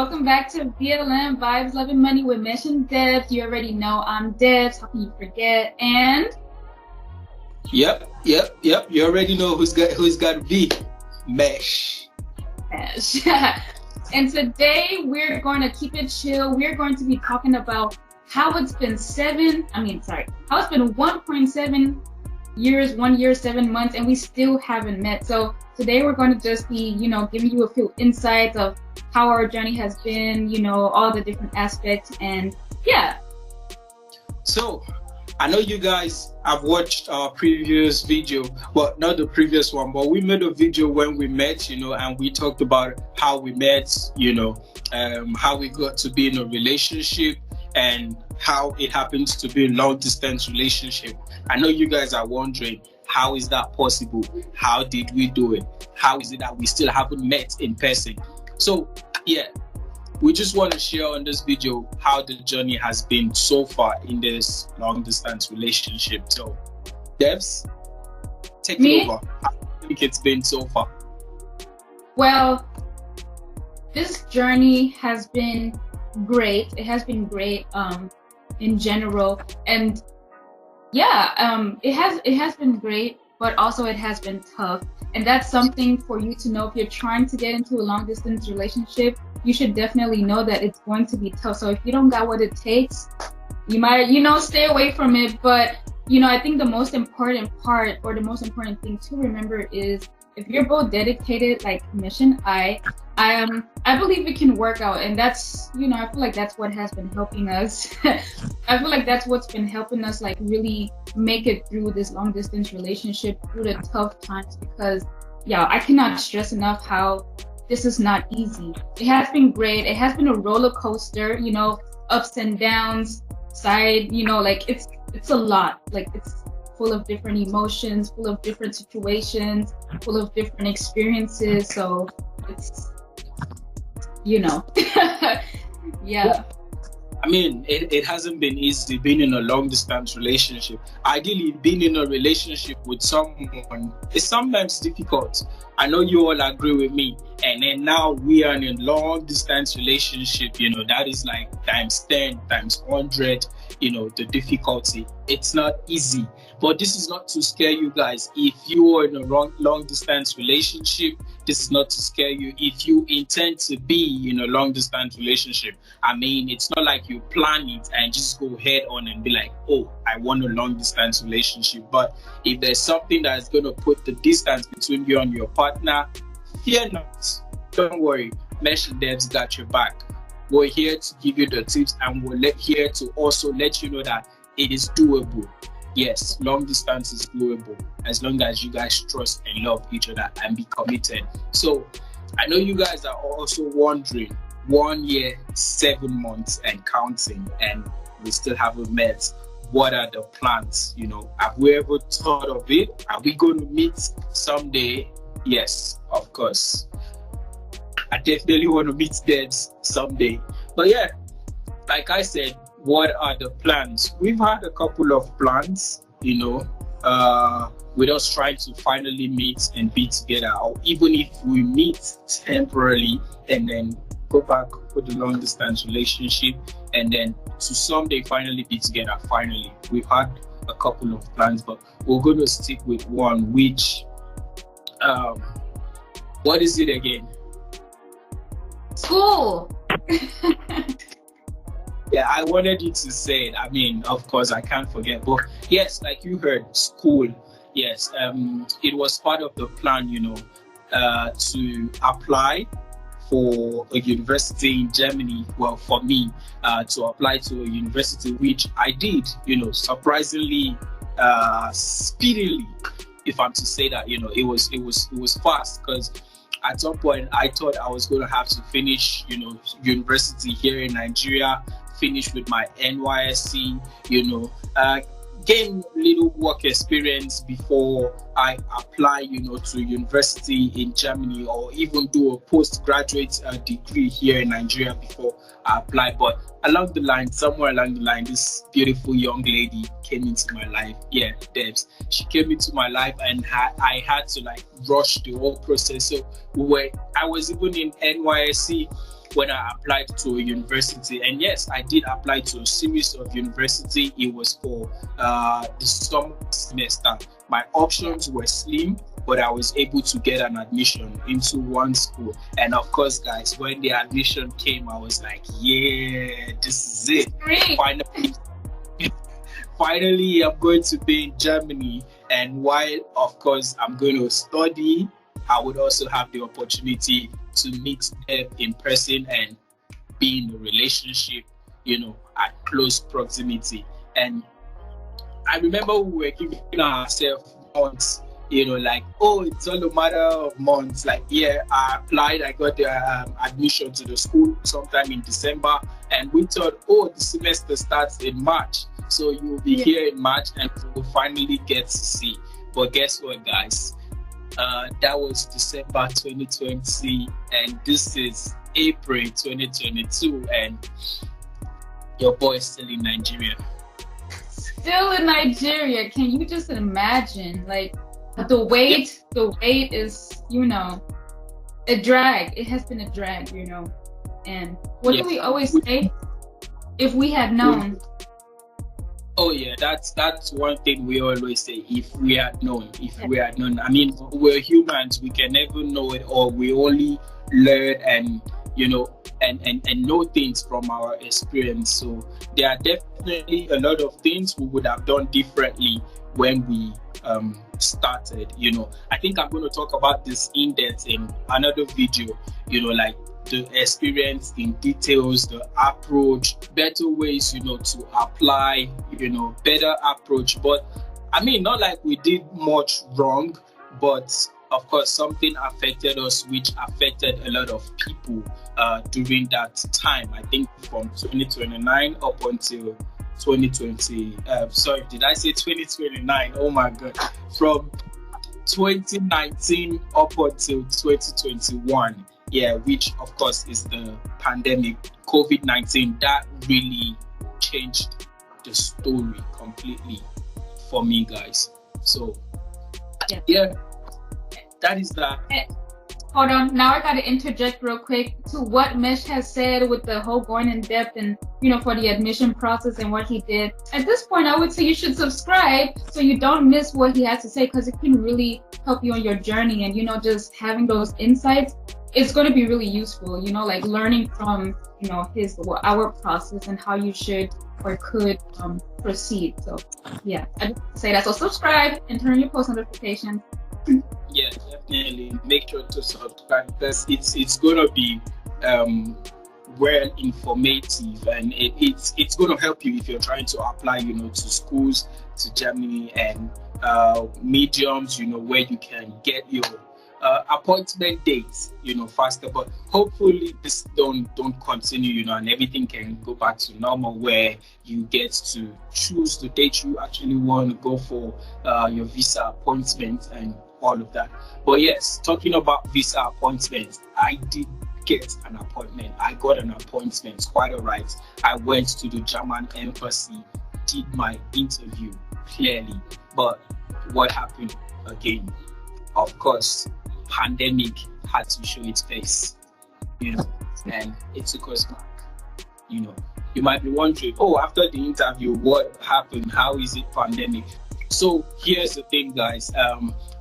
welcome back to BLM Vibes, Love and Money with MeshnDebbs. You already know I'm Debbs. How can you forget? And Yep. You already know who's got to be Mesh. And today we're going to keep it chill. We're going to be talking about how it's been 1.7 years, 1 year, 7 months, and we still haven't met. So today we're going to just be, giving you a few insights of how our journey has been, all the different aspects, and yeah. So I know you guys have watched our previous video, well, not the previous one, but we made a video when we met, and we talked about how we met, how we got to be in a relationship and how it happens to be a long distance relationship. I know you guys are wondering, how is that possible? How did we do it? How is it that we still haven't met in person? So yeah, we just want to share on this video how the journey has been so far in this long distance relationship. So Debbs, take it over. How do you think it's been so far? Well, this journey has been great. It has been great in general, and yeah, it has been great, but also it has been tough. And that's something for you to know. If you're trying to get into a long distance relationship, you should definitely know that it's going to be tough. So if you don't got what it takes, you might, stay away from it. But, I think the most important part, or the most important thing to remember, is if you're both dedicated, like Mesh and I believe it can work out. And that's, I feel like that's what has been helping us. I feel like that's what's been helping us, like, really make it through this long distance relationship, through the tough times, because I cannot stress enough how this is not easy. It has been great. It has been a roller coaster, ups and downs, like it's a lot. Like, it's full of different emotions, full of different situations, full of different experiences. So it's, yeah. I mean, it hasn't been easy being in a long distance relationship. Ideally, being in a relationship with someone is sometimes difficult. I know you all agree with me. And then now we are in a long distance relationship, that is like times 10, times 100, the difficulty. It's not easy. But this is not to scare you guys. If you are in a long distance relationship, this is not to scare you. If you intend to be in a long distance relationship, I mean, it's not like you plan it and just go head on and be like, oh, I want a long distance relationship. But if there's something that's going to put the distance between you and your partner, fear not. Don't worry. MeshnDebbs got your back. We're here to give you the tips, and we're here to also let you know that it is doable. Yes, long distance is doable as long as you guys trust and love each other and be committed. So I know you guys are also wondering, 1 year, 7 months and counting, and we still haven't met. What are the plans? Have we ever thought of it? Are we going to meet someday? Yes, of course. I definitely want to meet Debbs someday. But yeah, like I said, what are the plans? We've had a couple of plans, with us trying to finally meet and be together, or even if we meet temporarily and then go back for the long distance relationship and then to someday finally be together. Finally, we've had a couple of plans, but we're going to stick with one, which what is it again? School. Yeah, I wanted you to say it. I mean, of course, I can't forget. But yes, like you heard, school. Yes, it was part of the plan, to apply for a university in Germany. Well, for me, to apply to a university, which I did, surprisingly, speedily, if I'm to say that. It was fast, because at some point I thought I was going to have to finish, university here in Nigeria, finish with my NYSC, gain little work experience before I apply, to university in Germany, or even do a postgraduate degree here in Nigeria before I apply. But somewhere along the line, this beautiful young lady came into my life. Yeah, Debbs. She came into my life, and I had to rush the whole process. So I I was even in NYSC when I applied to a university. And yes, I did apply to a series of university. It was for the summer semester. My options were slim, but I was able to get an admission into one school. And of course, guys, when the admission came, I was like, yeah, this is it. Finally, I'm going to be in Germany. And while, of course, I'm going to study, I would also have the opportunity to meet them in person and be in a relationship, at close proximity. And I remember we were giving ourselves months, it's all a matter of months. Like, yeah, I applied, I got the admission to the school sometime in December, and we thought, the semester starts in March. So you'll be here in March and we'll finally get to see. But guess what, guys? That was December 2020, and this is April 2022, and your boy is still in Nigeria. Still in Nigeria. Can you just imagine? Like, the wait is, a drag. It has been a drag, And what do we always say? If we had known. Oh yeah, that's one thing we always say. If we had known. I mean, we're humans. We can never know it all. We only learn and and know things from our experience. So there are definitely a lot of things we would have done differently when we started. I think I'm going to talk about this in depth in another video. Like the experience in details, the approach, better ways, to apply, better approach. But I mean, not like we did much wrong, but of course, something affected us, which affected a lot of people during that time. I think from 2029 up until 2020. Sorry, did I say 2029? Oh my God. From 2019 up until 2021. Yeah, which of course is the pandemic, COVID-19, that really changed the story completely for me, guys. So, yeah, that is that. Hold on, now I gotta interject real quick to what Mesh has said with the whole going in depth and, for the admission process and what he did. At this point, I would say you should subscribe so you don't miss what he has to say, because it can really help you on your journey, and, just having those insights. It's going to be really useful, like learning from, our process and how you should or could proceed. So, yeah, I just say that. So subscribe and turn on your post notifications. Yeah, definitely. Make sure to subscribe because it's going to be well informative, and it's going to help you if you're trying to apply, to schools, to Germany, and mediums, where you can get your appointment dates, faster. But hopefully this don't continue, and everything can go back to normal, where you get to choose the date you actually want to go for your visa appointment and all of that. But yes, talking about visa appointments, I did get an appointment. I got an appointment, quite all right. I went to the German embassy, did my interview clearly. But what happened again? Of course, pandemic had to show its face, and it took us back. You might be wondering, after the interview, what happened? How is it pandemic? So here's the thing, guys.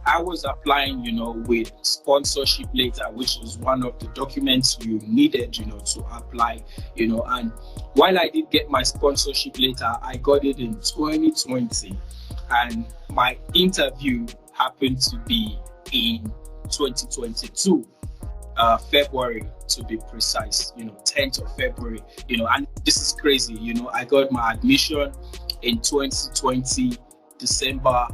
I was applying, with sponsorship letter, which is one of the documents you needed, to apply, and while I did get my sponsorship letter, I got it in 2020, and my interview happened to be in 2022, February to be precise, 10th of February, and this is crazy, I got my admission in 2020, December,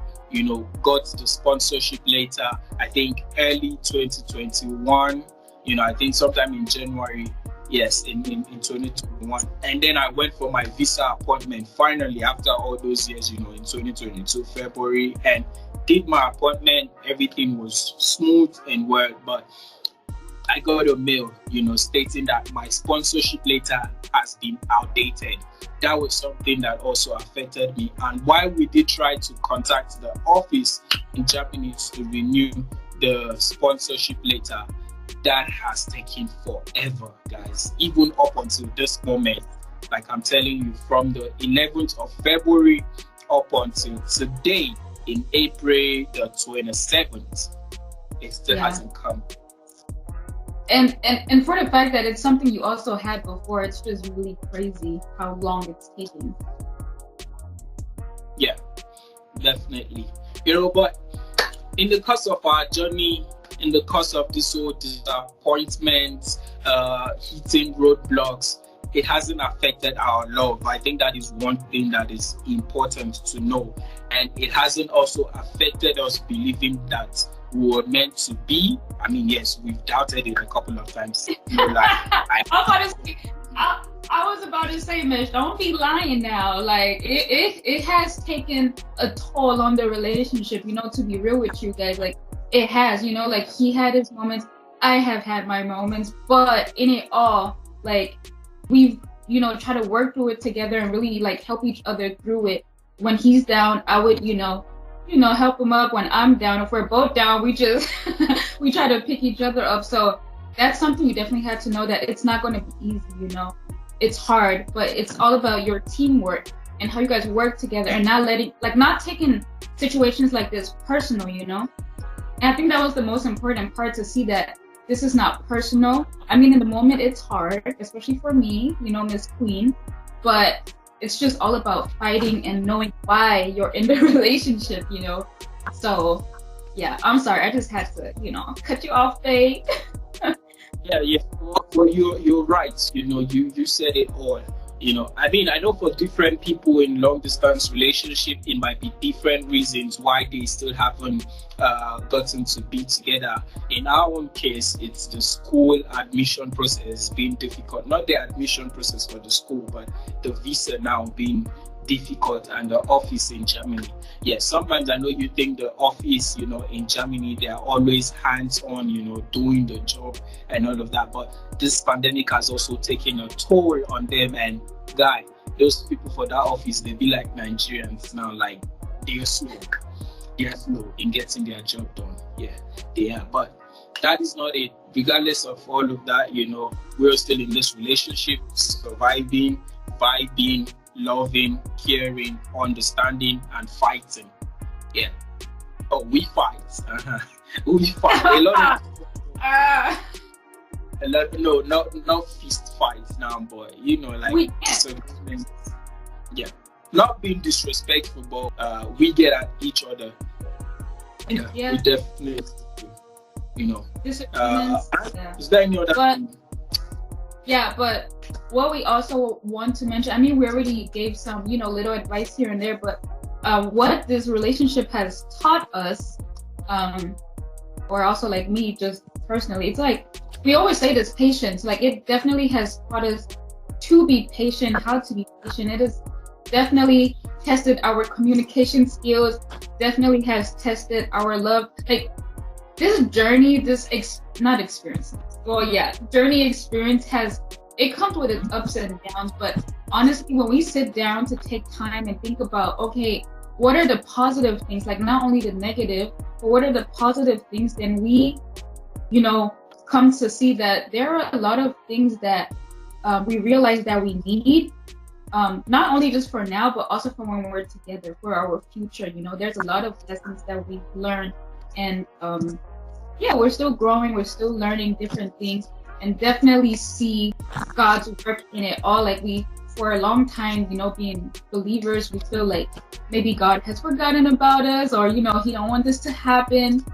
got the sponsorship later, I think early 2021, I think sometime in January, yes, in 2021. And then I went for my visa appointment finally after all those years, in 2022, February, and did my appointment. Everything was smooth and well, but I got a mail, stating that my sponsorship letter has been outdated. That was something that also affected me. And while we did try to contact the office in Japanese to renew the sponsorship letter, that has taken forever, guys. Even up until this moment, like I'm telling you, from the 11th of February up until today, in April the 27th, it still hasn't come. And for the fact that it's something you also had before, it's just really crazy how long it's taken. Yeah, definitely. But in the course of our journey, in the course of this whole disappointment, hitting roadblocks, it hasn't affected our love. I think that is one thing that is important to know. And it hasn't also affected us believing that we were meant to be. I mean, yes, we've doubted it a couple of times. I was about to say, Mesh, don't be lying now. Like, it has taken a toll on the relationship, to be real with you guys. Like, it has, like, he had his moments, I have had my moments, but in it all, like, we've, tried to work through it together and really, like, help each other through it. When he's down, I would, help him up. When I'm down, if we're both down, we just, we try to pick each other up. So that's something you definitely had to know, that it's not going to be easy, It's hard, but it's all about your teamwork and how you guys work together, and not taking situations like this personal, And I think that was the most important part, to see that this is not personal. I mean, in the moment, it's hard, especially for me, Miss Queen, but it's just all about fighting and knowing why you're in the relationship, So, yeah, I'm sorry. I just had to, cut you off, babe. Yeah. Well, you're right. You said it all. I mean, I know for different people in long distance relationship, it might be different reasons why they still haven't gotten to be together. In our own case, it's the school admission process being difficult. Not the admission process for the school, but the visa now being difficult, and the office in Germany. Yes, sometimes I know you think the office, in Germany, they are always hands-on, doing the job and all of that. But this pandemic has also taken a toll on them. And those people for that office, they be like Nigerians now, like they're slow. They're slow in getting their job done. Yeah, they are. But that is not it. Regardless of all of that, we're still in this relationship, surviving, vibing, loving, caring, understanding, and fighting. Yeah. Oh, we fight. We fight. No, not fist fights now, boy. Like disagreements. Yeah. Not being disrespectful, but we get at each other. Yeah. We definitely, disagreements. Is there any other thing? Yeah, but what we also want to mention, I mean, we already gave some, little advice here and there, but what this relationship has taught us, or also like me, just personally, it's like, we always say this, patience. Like, it definitely has taught us to be patient, how to be patient. It has definitely tested our communication skills, definitely has tested our love. Like, this journey, journey experience it comes with its ups and downs, but honestly, when we sit down to take time and think about, okay, what are the positive things, like not only the negative, but what are the positive things, then we, come to see that there are a lot of things that we realize that we need, not only just for now, but also for when we're together, for our future. There's a lot of lessons that we've learned, and we're still growing, we're still learning different things, and definitely see God's work in it all. Like, we, for a long time, being believers, we feel like maybe God has forgotten about us, or, He don't want this to happen.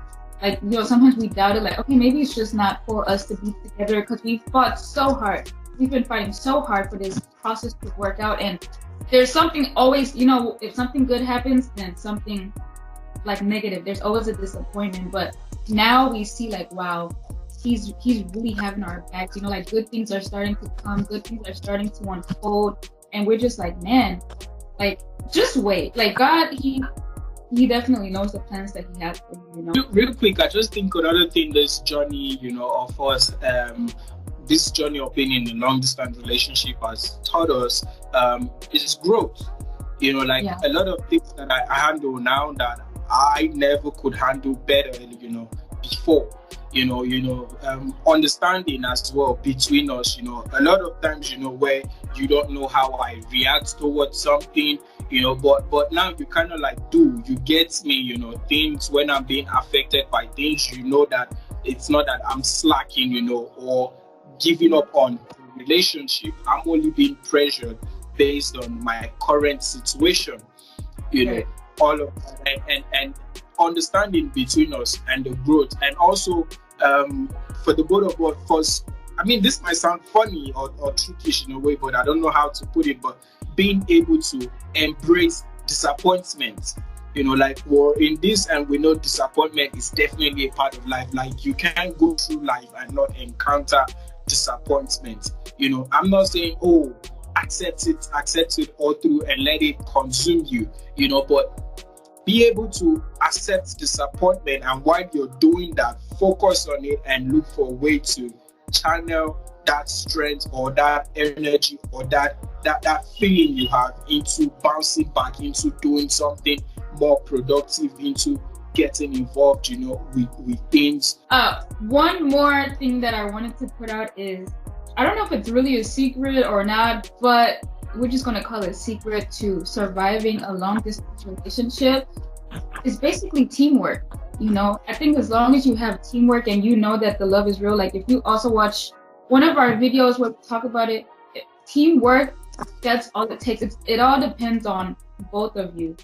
Like, sometimes we doubt it, like, okay, maybe it's just not for us to be together, because we fought so hard. We've been fighting so hard for this process to work out, and there's something always, if something good happens, then something like negative, there's always a disappointment. But now we see, like, wow, he's really having our backs, like, good things are starting to come, good things are starting to unfold, and we're just like, man, like, just wait. Like, God, he definitely knows the plans that he has for you, Real quick, I just think another thing, this journey, of us, this journey of being in a long distance relationship has taught us is growth. A lot of things that I handle now that I never could handle better, before. understanding as well between us. A lot of times, where you don't know how I react towards something, but now you kind of like you get me, things when I'm being affected by things, that it's not that I'm slacking, or giving up on the relationship. I'm only being pressured based on my current situation, Right. all of that, and understanding between us and the growth, and also for the both of us. I mean, this might sound funny or trickish in a way, but I don't know how to put it. But being able to embrace disappointment, like we're in this, and we know disappointment is definitely a part of life. Like, you can't go through life and not encounter disappointment. I'm not saying, oh, accept it all through and let it consume you, but be able to accept disappointment, and while you're doing that, focus on it and look for a way to channel that strength or that energy or that feeling you have into bouncing back into doing something more productive, into getting involved, with things. One more thing that I wanted to put out is, I don't know if it's really a secret or not, but we're just going to call it a secret to surviving a long distance relationship. It's basically teamwork. I think as long as you have teamwork and you know that the love is real, like if you also watch one of our videos where we talk about it, teamwork, that's all it takes. It all depends on both of you.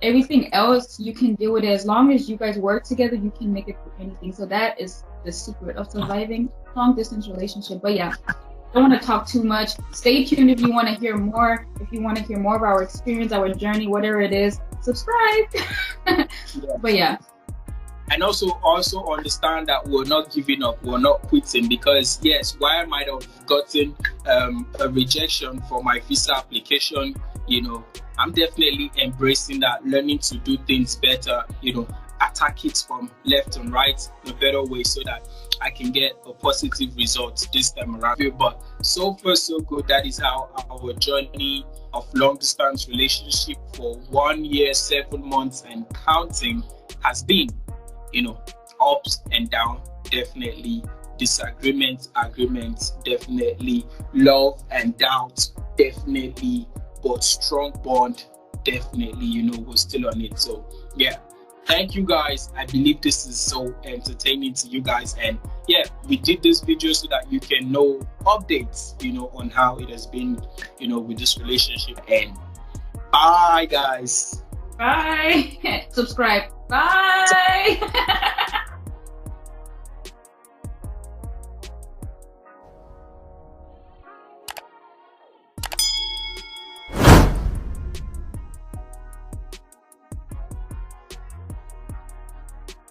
Everything else you can deal with it. As long as you guys work together, you can make it through anything. So that is the secret of surviving long distance relationship. But yeah, don't want to talk too much. Stay tuned if you want to hear more. If you want to hear more of our experience, our journey, whatever it is, subscribe. But yeah. And also understand that we're not giving up, we're not quitting, because yes, while I might have gotten a rejection for my visa application, I'm definitely embracing that, learning to do things better, attack it from left and right in a better way so that I can get a positive result this time around. But so far so good. That is how our journey of long distance relationship for 1 year, 7 months and counting has been. Ups and down, definitely disagreements, agreements, definitely love and doubt, definitely, but strong bond, definitely, we're still on it. So yeah, thank you guys. I believe this is so entertaining to you guys, and yeah, we did this video so that you can know updates, on how it has been, with this relationship. And bye guys. Bye. Subscribe. Bye.